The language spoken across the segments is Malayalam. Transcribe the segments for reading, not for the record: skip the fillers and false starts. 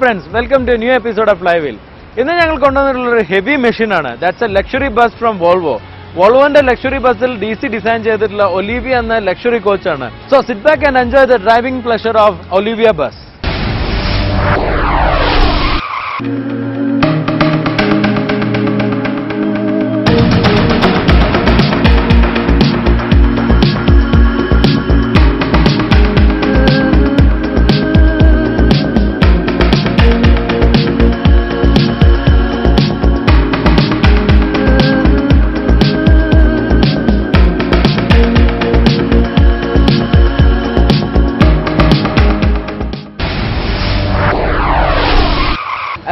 friends, welcome to a new episode of Flywheel. ഇന്ന് ഞങ്ങൾ കൊണ്ടുവന്നിട്ടുള്ള ഒരു ഹെവി മെഷീൻ ആണ്. That's a luxury bus from Volvo. വോൾവോന്റെ ലക്ഷറി ബസ്സിൽ DC ഡിസൈൻ ചെയ്തിട്ടുള്ള ഒലിവിയ എന്ന ലക്ഷറി കോച്ചാണ്. So sit back and enjoy the driving pleasure of Olivia bus.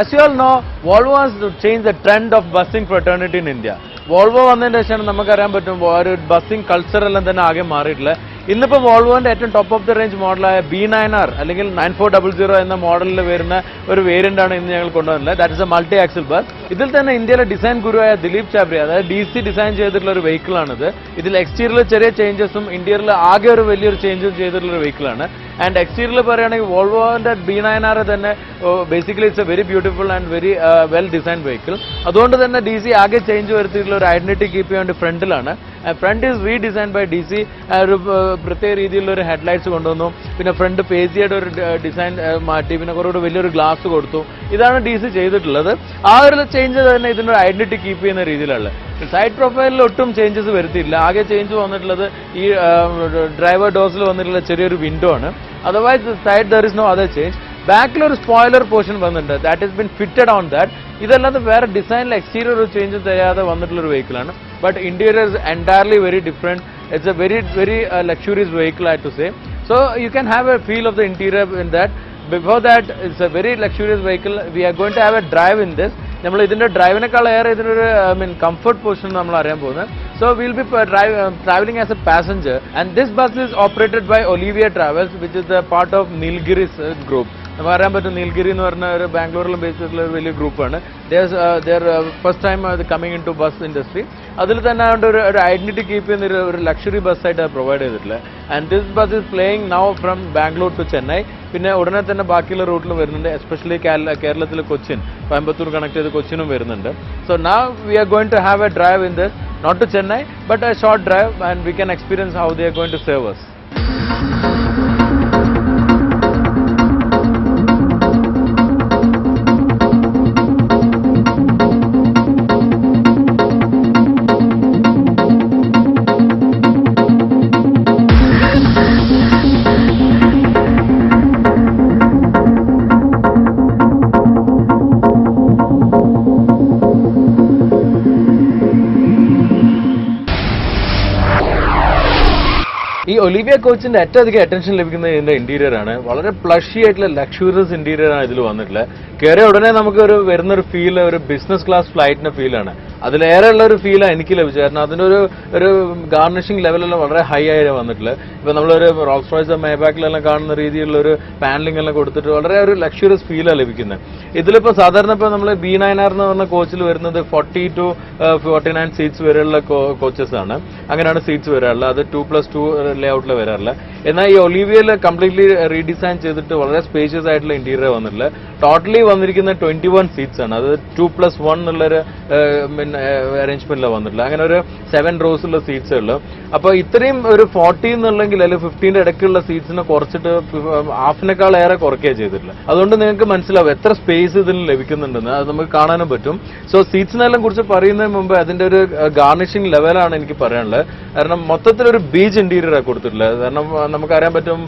As you all know, Volvo has changed the trend of busing fraternity in India. Volvo വന്നതിന് ശേഷമാണ് നമുക്കറിയാൻ പറ്റും ഒരു ബസ്സിംഗ് കൾച്ചറെല്ലാം തന്നെ ആകെ മാറിയിട്ടില്ല. ഇന്നിപ്പോൾ വോൾവോന്റെ ഏറ്റവും ടോപ്പ് ഓഫ് ദ റേഞ്ച് മോഡലായ B9R അല്ലെങ്കിൽ 9400 എന്ന മോഡലിൽ വരുന്ന ഒരു വേരിയന്റ് ആണ് ഇന്ന് ഞങ്ങൾ കൊണ്ടുവന്നത്. That is a multi axle bus. ഇതിൽ തന്നെ ഇന്ത്യയിലെ ഡിസൈൻ ഗുരുവായ ദിലീപ് ചാബ്രി, അതായത് DC ഡിസൈൻ ചെയ്തിട്ടുള്ള ഒരു വെഹിക്കിൾ ആണിത്. ഇതിൽ എക്സ്റ്റീരിയറിൽ ചെറിയ ചേഞ്ചസും ഇന്റീരിയറിൽ ആകെ ഒരു വലിയൊരു ചേഞ്ചും ചെയ്തിട്ടുള്ള ഒരു വെഹിക്കിൾ ആണ്. ആൻഡ് എക്സ്റ്റീരിയറിൽ പറയുകയാണെങ്കിൽ വോൾവോന്റെ B9R തന്നെ basically it's a very beautiful and very well design vehicle. അതുകൊണ്ട് തന്നെ DC ആകെ ചേഞ്ച് വരുത്തിയിട്ടുള്ള ഒരു ഐഡന്റിറ്റി കീപ്പ് ചെയ്യാൻ വേണ്ടി ഫ്രണ്ടിലാണ്. Front is redesign by DC. ഒരു പ്രത്യേക രീതിയിലുള്ള ഒരു ഹെഡ്ലൈറ്റ്സ് കൊണ്ടുവന്നു. പിന്നെ ഫ്രണ്ട് പേജിയുടെ ഒരു ഡിസൈൻ മാറ്റി, പിന്നെ കുറച്ചുകൂടി വലിയൊരു ഗ്ലാസ് കൊടുത്തു. ഇതാണ് DC ചെയ്തിട്ടുള്ളത്. ആ ഒരു ചേഞ്ച് തന്നെ ഇതിൻ്റെ ഐഡന്റിറ്റി കീപ്പ് ചെയ്യുന്ന രീതിയിലുള്ള സൈഡ് പ്രൊഫൈലിൽ ഒട്ടും ചേഞ്ചസ് വരുത്തിയില്ല. ആകെ ചേഞ്ച് വന്നിട്ടുള്ളത് ഈ ഡ്രൈവർ ഡോസിൽ വന്നിട്ടുള്ള ചെറിയൊരു വിൻഡോ ആണ്. Otherwise side there is no other change. ബാക്കിലൊരു സ്പോയിലർ പോർഷൻ വന്നിട്ടുണ്ട്. That is been fitted on that. ഇതല്ലാതെ വേറെ ഡിസൈനിൽ എക്സ്റ്റീരിയർ ഒരു ചേഞ്ച് ചെയ്യാതെ വന്നിട്ടുള്ളൊരു വെഹിക്കിളാണ്. But interior is entirely very different. It's a very luxurious vehicle, I have to say. So you can have a feel of the interior in that. Before that, it's a very luxurious vehicle. We are going to have a drive in this. നമ്മൾ ഇതിന്റെ ഡ്രൈവിനേക്കാൾ ഏറെ ഇതിനൊരു കംഫർട്ട് പൊസിഷൻ നമ്മൾ അറിയാൻ പോകുന്നത്. So we'll be traveling as a passenger, and this bus is operated by Olivia Travels, which is a part of Nilgiris group. നമുക്ക് അറിയാൻ പറ്റും നീൽഗിരി എന്ന് പറഞ്ഞ ഒരു ബാംഗ്ലൂരിലും ബേസ് ചെയ്തിട്ടുള്ള ഒരു വലിയ ഗ്രൂപ്പാണ്. First time coming into bus industry. അതിൽ തന്നെ ഒരു ഐഡന്റിറ്റി കീപ്പ് ചെയ്യുന്ന ഒരു ലക്ഷറി ബസ്സായിട്ട് പ്രൊവൈഡ് ചെയ്തിട്ടുള്ളത്. And this bus is playing now from Bangalore to Chennai. പിന്നെ ഉടനെ തന്നെ ബാക്കിയുള്ള റൂട്ടിലും വരുന്നുണ്ട്. എസ്പെഷ്യലി കേരളത്തിൽ കൊച്ചിൻ, കോയമ്പത്തൂർ കണക്ട് ചെയ്ത് കൊച്ചിനും വരുന്നുണ്ട്. So now we are going to have a drive in this, not to Chennai, but a short drive, and we can experience how they are going to serve us. ഈ ഒലിവിയ കോച്ചിന്റെ ഏറ്റവും അധികം അറ്റൻഷൻ ലഭിക്കുന്നത് ഇതിന്റെ ഇന്റീരിയർ ആണ്. വളരെ പ്ലഷി ആയിട്ടുള്ള ലക്ഷൂറിയസ് ഇന്റീരിയർ ആണ് ഇതിൽ വന്നിട്ടുള്ളത്. കയറിയ ഉടനെ നമുക്ക് വരുന്നൊരു ഫീൽ ഒരു ബിസിനസ് ക്ലാസ് ഫ്ലൈറ്റിന്റെ ഫീലാണ്. അതിലേറെ ഉള്ള ഒരു ഫീലാണ് എനിക്ക് ലഭിച്ചത്. കാരണം അതിന്റെ ഒരു ഗാർണിഷിംഗ് ലെവലെല്ലാം വളരെ ഹൈ ആയിട്ട് വന്നിട്ടുള്ളത്. ഇപ്പൊ നമ്മളൊരു റോൾസ് റോയ്സ് മേബാക്കിലെല്ലാം കാണുന്ന രീതിയിലുള്ള ഒരു പാനലിംഗ് എല്ലാം കൊടുത്തിട്ട് വളരെ ഒരു ലക്ഷൂറിയസ് ഫീലാണ് ലഭിക്കുന്നത്. ഇതിലിപ്പോ സാധാരണ ഇപ്പൊ നമ്മൾ B9R എന്ന് പറഞ്ഞ കോച്ചിൽ വരുന്നത് 40 to 49 സീറ്റ്സ് വരെയുള്ള കോച്ചസ് ആണ്. അങ്ങനെയാണ് സീറ്റ്സ് വരാറുള്ളത്. അത് 2+2 ലേഔട്ടിൽ വരാറില്ല. എന്നാൽ ഈ ഒലിവിയയിൽ കംപ്ലീറ്റ്ലി റീഡിസൈൻ ചെയ്തിട്ട് വളരെ സ്പേഷ്യസ് ആയിട്ടുള്ള ഇന്റീരിയർ വന്നിട്ടുള്ളത്. ടോട്ടലി വന്നിരിക്കുന്ന 21 സീറ്റ്സ് ആണ്. അത് 2+1 എന്നുള്ളൊരു അറേഞ്ച്മെന്റിലാണ് വന്നിട്ടുള്ളത്. അങ്ങനെ ഒരു 7 rows ഉള്ള സീറ്റ്സേ ഉള്ളൂ. അപ്പൊ ഇത്രയും ഒരു 40 എന്നുള്ളെങ്കിൽ അല്ലെങ്കിൽ 15 ഇടയ്ക്കുള്ള സീറ്റ്സിനെ കുറച്ചിട്ട് ഹാഫിനേക്കാൾ ഏറെ കുറയ്ക്കുകയാണ് ചെയ്തിട്ടുള്ളത്. അതുകൊണ്ട് നിങ്ങൾക്ക് മനസ്സിലാവും എത്ര സ്പേസ് ഇതിൽ ലഭിക്കുന്നുണ്ടെന്ന്. അത് നമുക്ക് കാണാനും പറ്റും. സോ സീറ്റ്സിനെല്ലാം കുറിച്ച് പറയുന്നതിന് മുമ്പ് അതിന്റെ ഒരു ഗാർണിഷിംഗ് ലെവലാണ് എനിക്ക് പറയാനുള്ളത്. കാരണം മൊത്തത്തിലൊരു ബീച്ച് ഇന്റീരിയർ ആണ് കൊടുത്തിട്ടുള്ളത്. കാരണം നമുക്കറിയാൻ പറ്റും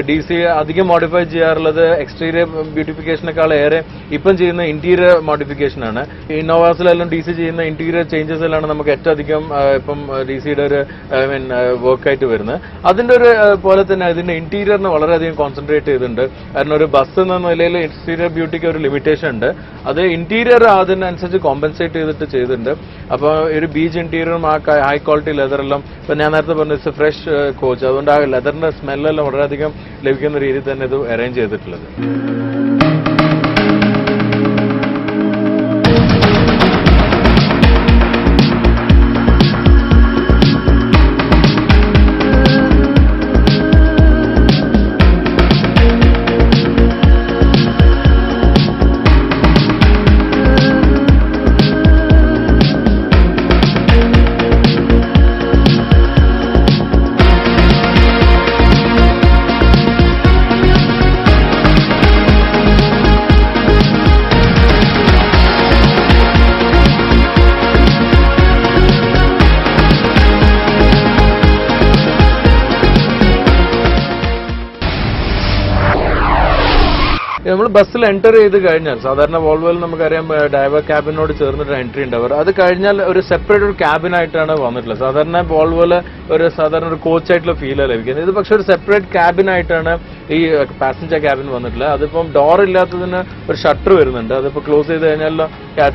DC അധികം മോഡിഫൈ ചെയ്യാറുള്ളത് എക്സ്റ്റീരിയർ ബ്യൂട്ടിഫിക്കേഷനേക്കാൾ ഏറെ ഇപ്പം ചെയ്യുന്ന ഇന്റീരിയർ മോഡിഫിക്കേഷൻ ആണ്. ഇന്നോവാസിലെല്ലാം DC ചെയ്യുന്ന ഇന്റീരിയർ ചേഞ്ചസ് എല്ലാം നമുക്ക് ഏറ്റവും അധികം ഇപ്പം DCയുടെ ഒരു വർക്കായിട്ട് വരുന്നത്. അതിന്റെ ഒരു പോലെ തന്നെ ഇതിന്റെ ഇന്റീരിയറിന് വളരെയധികം കോൺസെൻട്രേറ്റ് ചെയ്തിട്ടുണ്ട്. കാരണം ഒരു ബസ് എന്ന നിലയിൽ എക്സ്റ്റീരിയർ ബ്യൂട്ടിക്ക് ഒരു ലിമിറ്റേഷൻ ഉണ്ട്. അത് ഇന്റീരിയർ അതിനനുസരിച്ച് കോമ്പൻസേറ്റ് ചെയ്തിട്ടുണ്ട്. അപ്പോൾ ഒരു ബീച്ച് ഇന്റീരിയറും ആ ഹൈ ക്വാളിറ്റി ലെതറെല്ലാം ഇപ്പൊ ഞാൻ നേരത്തെ പറഞ്ഞു ഇറ്റ്സ് എ ഫ്രഷ് കോച്ച്. അതുകൊണ്ട് ആ ലെതറിന്റെ സ്മെല്ലെല്ലാം വളരെയധികം ലഭിക്കുന്ന രീതിയിൽ തന്നെ ഇത് അറേഞ്ച് ചെയ്തിട്ടുള്ളത്. നമ്മൾ ബസ്സിൽ എൻ്റർ ചെയ്ത് കഴിഞ്ഞാൽ സാധാരണ വോൾവോയിൽ നമുക്കറിയാം ഡ്രൈവർ ക്യാബിനോട് ചേർന്നിട്ട് എൻട്രി ഉണ്ടാവാറ്. അത് കഴിഞ്ഞാൽ ഒരു സെപ്പറേറ്റ് ഒരു ക്യാബിനായിട്ടാണ് വന്നിട്ടുള്ളത്. സാധാരണ വോൾവോയിൽ സാധാരണ ഒരു കോച്ചായിട്ടുള്ള ഫീലാണ് ലഭിക്കുന്നത്. ഇത് പക്ഷേ ഒരു സെപ്പറേറ്റ് ക്യാബിനായിട്ടാണ് ഈ പാസഞ്ചർ ക്യാബിൻ വന്നിട്ടുള്ളത്. അതിപ്പം ഡോർ ഇല്ലാത്തതിന് ഒരു ഷട്ടർ വരുന്നുണ്ട്. അതിപ്പോൾ ക്ലോസ് ചെയ്ത് കഴിഞ്ഞാൽ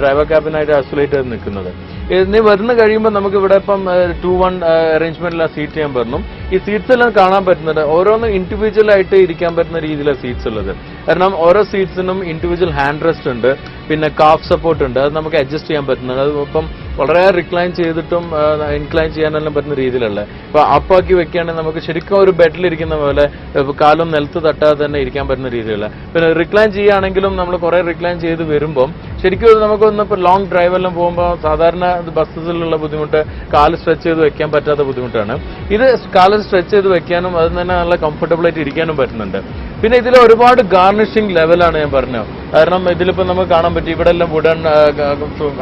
ഡ്രൈവർ ക്യാബിനായിട്ട് ഐസൊലേറ്റ് ചെയ്ത് നിൽക്കുന്നത്. ഇനി വരുന്ന കഴിയുമ്പോൾ നമുക്ക് ഇവിടെ ഇപ്പം 2-1 അറേഞ്ച്മെന്റിലാണ് സീറ്റ് ചെയ്യാൻ പറഞ്ഞു. ഈ സീറ്റ്സ് എല്ലാം കാണാൻ പറ്റുന്നുണ്ട്. ഓരോന്നും ഇൻഡിവിജ്വൽ ആയിട്ട് ഇരിക്കാൻ പറ്റുന്ന രീതിയിലാണ് സീറ്റ്സ് ഉള്ളത്. കാരണം ഓരോ സീറ്റ്സിനും ഇൻഡിവിജ്വൽ ഹാൻഡ് റെസ്റ്റ് ഉണ്ട്, പിന്നെ കാഫ് സപ്പോർട്ട് ഉണ്ട്. അത് നമുക്ക് അഡ്ജസ്റ്റ് ചെയ്യാൻ പറ്റുന്നുണ്ട്. അത് ഇപ്പം വളരെ റിക്ലൈൻ ചെയ്തിട്ടും ഇൻക്ലൈൻ ചെയ്യാനെല്ലാം പറ്റുന്ന രീതിയിലുള്ള ഇപ്പൊ അപ്പാക്കി വെക്കുകയാണെങ്കിൽ നമുക്ക് ശരിക്കും ഒരു ബെഡിലിരിക്കുന്ന പോലെ കാലം നിലത്ത് തട്ടാതെ തന്നെ ഇരിക്കാൻ പറ്റുന്ന രീതിയിലുള്ള. പിന്നെ റിക്ലൈൻ ചെയ്യുകയാണെങ്കിലും നമ്മൾ കുറെ റിക്ലൈൻ ചെയ്ത് വരുമ്പം ശരിക്കും നമുക്കൊന്ന് ഇപ്പോൾ ലോങ് ഡ്രൈവെല്ലാം പോകുമ്പോൾ സാധാരണ ബസ്സസിലുള്ള ബുദ്ധിമുട്ട് കാല് സ്ട്രെച്ച് ചെയ്ത് വെക്കാൻ പറ്റാത്ത ബുദ്ധിമുട്ടാണ്. ഇത് കാല് സ്ട്രെച്ച് ചെയ്ത് വെക്കാനും അത് തന്നെ നല്ല കംഫർട്ടബിൾ ആയിട്ട് ഇരിക്കാനും പറ്റുന്നുണ്ട്. പിന്നെ ഇതിൽ ഒരുപാട് ഗാർണിഷിംഗ് ലെവലാണ് ഞാൻ പറഞ്ഞത്. കാരണം ഇതിലിപ്പോൾ നമുക്ക് കാണാൻ പറ്റും ഇവിടെ എല്ലാം വുഡൻ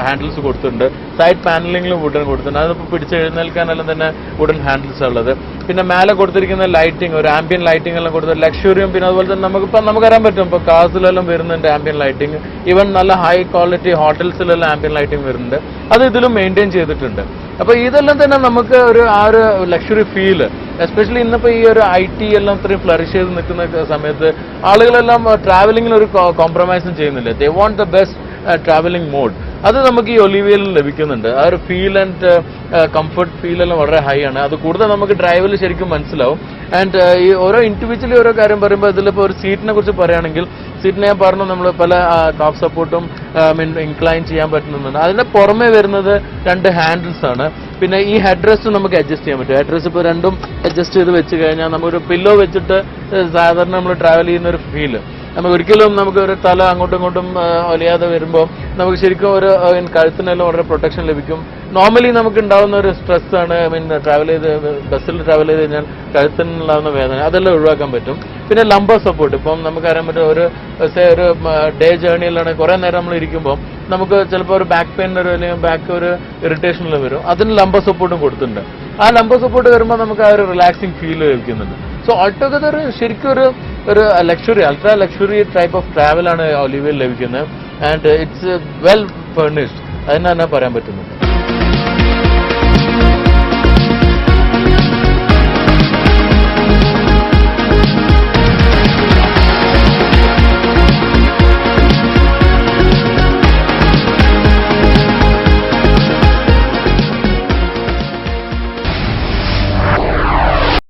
ഹാൻഡിൽസ് കൊടുത്തിട്ടുണ്ട്. സൈഡ് പാനലിംഗിലും വുഡൻ കൊടുത്തിട്ടുണ്ട്. അതിപ്പോൾ പിടിച്ച് എഴുന്നേൽക്കാനെല്ലാം തന്നെ വുഡൻ ഹാൻഡിൽസ് ഉള്ളത്. പിന്നെ മേലെ കൊടുത്തിരിക്കുന്ന ലൈറ്റിംഗ്, ഒരു ആംബിയൻ ലൈറ്റിംഗ് എല്ലാം കൊടുത്ത് ലക്ഷറിയും. പിന്നെ അതുപോലെ തന്നെ നമുക്കറിയാൻ പറ്റും ഇപ്പോൾ കാസിലെല്ലാം വരുന്നുണ്ട് ആംബിയൻ ലൈറ്റിംഗ്. ഈവൻ നല്ല ഹൈ ക്വാളിറ്റി ഹോട്ടൽസിലെല്ലാം ആംബിയൻ ലൈറ്റിംഗ് വരുന്നുണ്ട്. അത് ഇതിലും മെയിൻറ്റെയിൻ ചെയ്തിട്ടുണ്ട്. അപ്പൊ ഇതെല്ലാം തന്നെ നമുക്ക് ആ ഒരു ലക്ഷറി ഫീല്, എസ്പെഷ്യലി ഇന്നിപ്പോ ഈ ഒരു IT എല്ലാം ഇത്രയും ഫ്ലറിഷ് ചെയ്ത് നിൽക്കുന്ന സമയത്ത് ആളുകളെല്ലാം ട്രാവലിംഗിൽ ഒരു കോംപ്രമൈസും ചെയ്യുന്നില്ല. They want the best travelling mode. അത് നമുക്ക് ഈ ഒലിവിയയിൽ ലഭിക്കുന്നുണ്ട്. ആ ഒരു ഫീൽ ആൻഡ് കംഫർട്ട് ഫീൽ എല്ലാം വളരെ ഹൈ ആണ്. അത് കൂടുതൽ നമുക്ക് ഡ്രൈവിൽ ശരിക്കും മനസ്സിലാവും. ആൻഡ് ഈ ഓരോ ഇൻഡിവിജ്വലി ഓരോ കാര്യം പറയുമ്പോൾ ഇതിലിപ്പോൾ ഒരു സീറ്റിനെ കുറിച്ച് പറയുകയാണെങ്കിൽ സീറ്റിനെ ഞാൻ പറഞ്ഞു നമ്മൾ പല കാഫ് സപ്പോർട്ടും ഇൻക്ലൈൻ ചെയ്യാൻ പറ്റുന്നുണ്ട്. അതിന്റെ പുറമെ വരുന്നത് 2 ഹാൻഡിൽസ് ആണ്. പിന്നെ ഈ ഹെഡ് റെസ്റ്റ് നമുക്ക് അഡ്ജസ്റ്റ് ചെയ്യാൻ പറ്റും. ഹെഡ് റെസ്റ്റ് ഇപ്പോൾ രണ്ടും അഡ്ജസ്റ്റ് ചെയ്ത് വെച്ച് കഴിഞ്ഞാൽ നമുക്കൊരു പില്ലോ വെച്ചിട്ട് സാധാരണ നമ്മൾ ട്രാവൽ ചെയ്യുന്ന ഒരു ഫീല് നമുക്ക് ഒരിക്കലും നമുക്ക് ഒരു തല അങ്ങോട്ടും ഇങ്ങോട്ടും ഒലിയാതെ വരുമ്പോൾ നമുക്ക് ശരിക്കും ഒരു കഴുത്തിനെല്ലാം വളരെ പ്രൊട്ടക്ഷൻ ലഭിക്കും. നോർമലി നമുക്ക് ഉണ്ടാവുന്ന ഒരു സ്ട്രെസ് ആണ് ബസ്സിൽ ട്രാവൽ ചെയ്ത് കഴിഞ്ഞാൽ കഴുത്തിനുണ്ടാവുന്ന വേദന, അതെല്ലാം ഒഴിവാക്കാൻ പറ്റും. പിന്നെ ലംബർ സപ്പോർട്ട്, ഇപ്പം നമുക്കറിയാൻ പറ്റും ഒരു ഡേ ജേർണിയിലാണ് കുറെ നേരം നമ്മൾ ഇരിക്കുമ്പോൾ നമുക്ക് ചിലപ്പോൾ ഒരു ബാക്ക് പെയിൻ അല്ലെങ്കിൽ ബാക്ക് ഒരു ഇറിറ്റേഷനിൽ വരും. അതിന് ലംബർ സപ്പോർട്ടും കൊടുത്തിട്ടുണ്ട്. ആ ലംബർ സപ്പോർട്ട് വരുമ്പോൾ നമുക്ക് ആ ഒരു റിലാക്സിങ് ഫീൽ ലഭിക്കുന്നുണ്ട്. സോ ഓൾട്ടുഗദർ ശരിക്കും ഒരു luxury, ultra luxury type of travel ആണ് ഒലിവിയയിൽ ലഭിക്കുന്നത്. ആൻഡ് ഇറ്റ്സ് വെൽ ഫർണിഷ്ഡ്, അതിനാണ് പറയാൻ പറ്റുന്നത്.